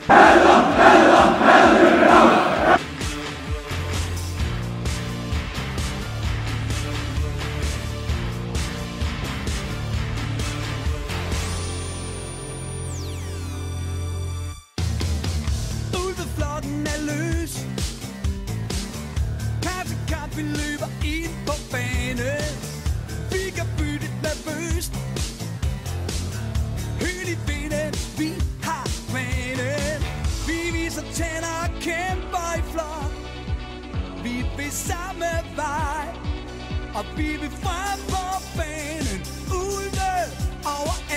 Ulveflokken er løs. Her til kamp, vi løber ind på banen. Vi kan bytte nervøst. Hyld i vinden, vi har planen. Vi viser tænder og kæmper i flok. Vi vil samme vej, og vi vil frem på banen. Ulve overalt.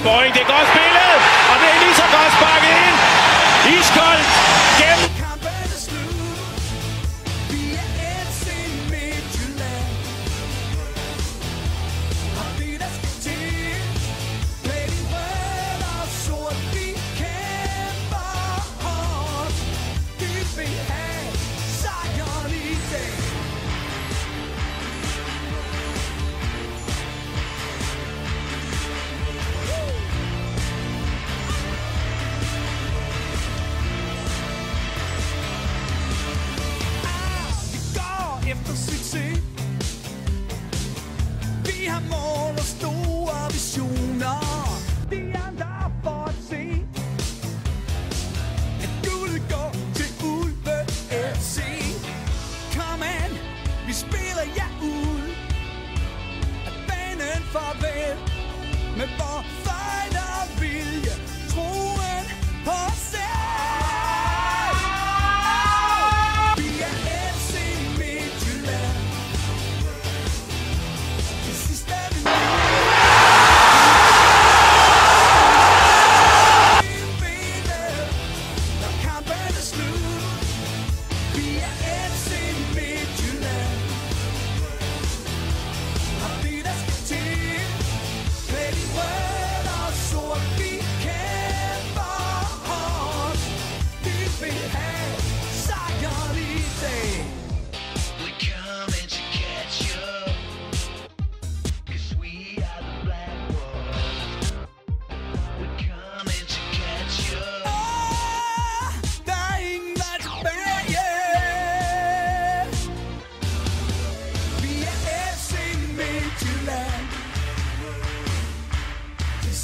Boring, det er godt spillet, og det er lige så godt sparket ind. Iskoldt gennem. Kampen er slut. Vi er FC Midtjylland. Og det der skal til. Med din rød og sort, vi kæmper hårdt. Vi vil have sejren i dag. Efter succes. Vi har mål og store visioner. De andre for at se, at guldet går til Ulve FC. Kom an, vi spiller jer ud af banen farvel. Med vor fejl og vilje, troen på os selv.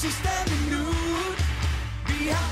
Sidste minut, vi har